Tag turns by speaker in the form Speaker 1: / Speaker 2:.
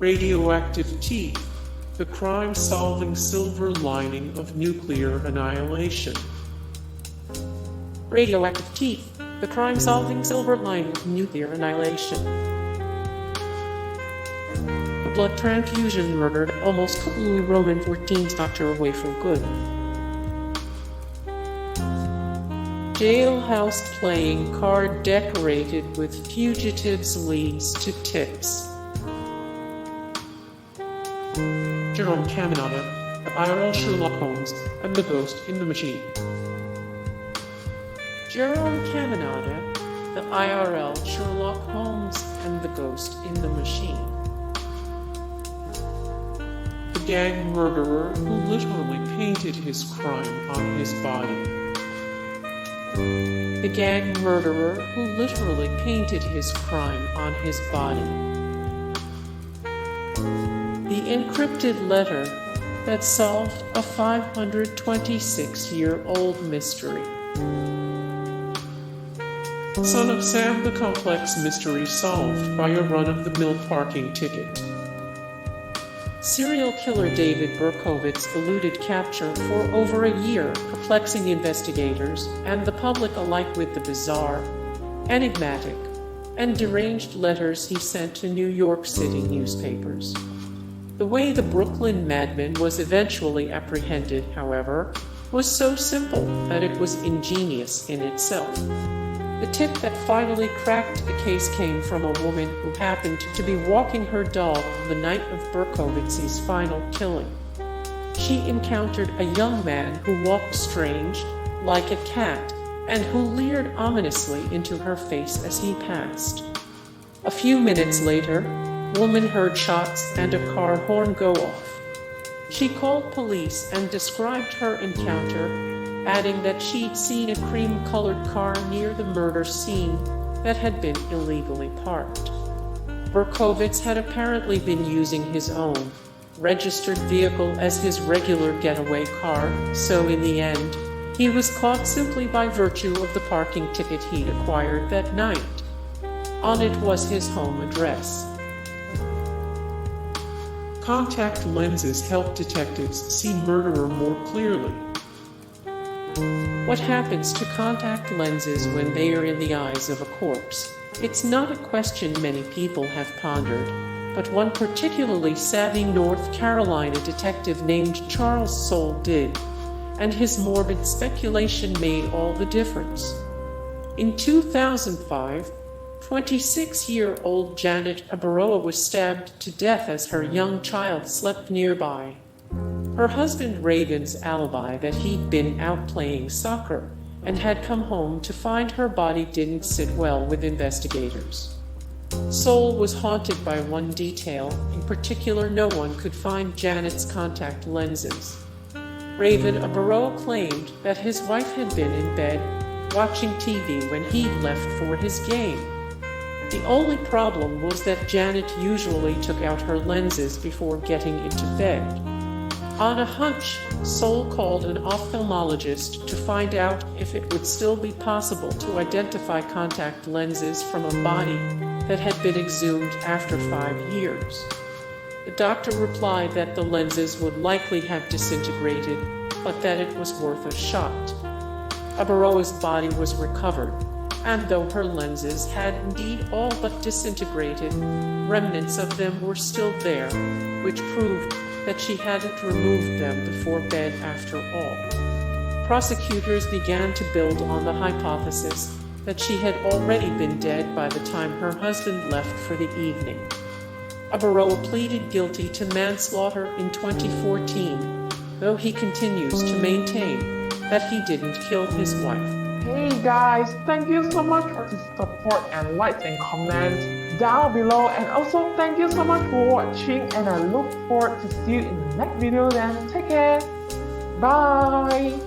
Speaker 1: Radioactive teeth, the crime-solving silver lining of nuclear annihilation.
Speaker 2: Radioactive teeth, the crime-solving silver lining of nuclear annihilation. A blood transfusion murdered almost completely Roman 14's doctor away from good. Jailhouse playing card decorated with fugitives leads to tips.
Speaker 1: Jerome Caminada, the IRL Sherlock Holmes, and the ghost in the machine.
Speaker 2: Jerome Caminada, the IRL Sherlock Holmes, and the ghost in the machine.
Speaker 1: The gang murderer who literally painted his crime on his body.
Speaker 2: The gang murderer who literally painted his crime on his body. The encrypted letter that solved a 526-year-old mystery.
Speaker 1: Son of Sam, the complex mystery solved by a run-of-the-mill parking ticket.
Speaker 2: Serial killer David Berkowitz eluded capture for over a year, perplexing investigators and the public alike with the bizarre, enigmatic, and deranged letters he sent to New York City newspapers. The way the Brooklyn madman was eventually apprehended, however, was so simple that it was ingenious in itself. The tip that finally cracked the case came from a woman who happened to be walking her dog on the night of Berkowitz's final killing. She encountered a young man who walked strange, like a cat, and who leered ominously into her face as he passed. A few minutes later, woman heard shots and a car horn go off. She called police and described her encounter, adding that she'd seen a cream-colored car near the murder scene that had been illegally parked. Berkowitz had apparently been using his own registered vehicle as his regular getaway car, so in the end, he was caught simply by virtue of the parking ticket he'd acquired that night. On it was his home address.
Speaker 1: Contact lenses help detectives see murderer more clearly.
Speaker 2: What happens to contact lenses when they are in the eyes of a corpse? It's not a question many people have pondered, but one particularly savvy North Carolina detective named Charles Soule did, and his morbid speculation made all the difference. In 2005, 26-year-old Janet Abaroa was stabbed to death as her young child slept nearby. Her husband Reagan's alibi that he'd been out playing soccer and had come home to find her body didn't sit well with investigators. Soule was haunted by one detail. In particular, no one could find Janet's contact lenses. Raven Abaroa claimed that his wife had been in bed watching TV when he'd left for his game. The only problem was that Janet usually took out her lenses before getting into bed. On a hunch, Soule called an ophthalmologist to find out if it would still be possible to identify contact lenses from a body that had been exhumed after 5 years. The doctor replied that the lenses would likely have disintegrated, but that it was worth a shot. Abaroa's body was recovered, and though her lenses had indeed all but disintegrated, remnants of them were still there, which proved that she hadn't removed them before bed after all. Prosecutors began to build on the hypothesis that she had already been dead by the time her husband left for the evening. Abaroa pleaded guilty to manslaughter in 2014, though he continues to maintain that he didn't kill his wife.
Speaker 3: Hey guys, thank you so much for the support and likes and comments down below, and also thank you so much for watching, and I look forward to see you in the next video. Then take care, bye.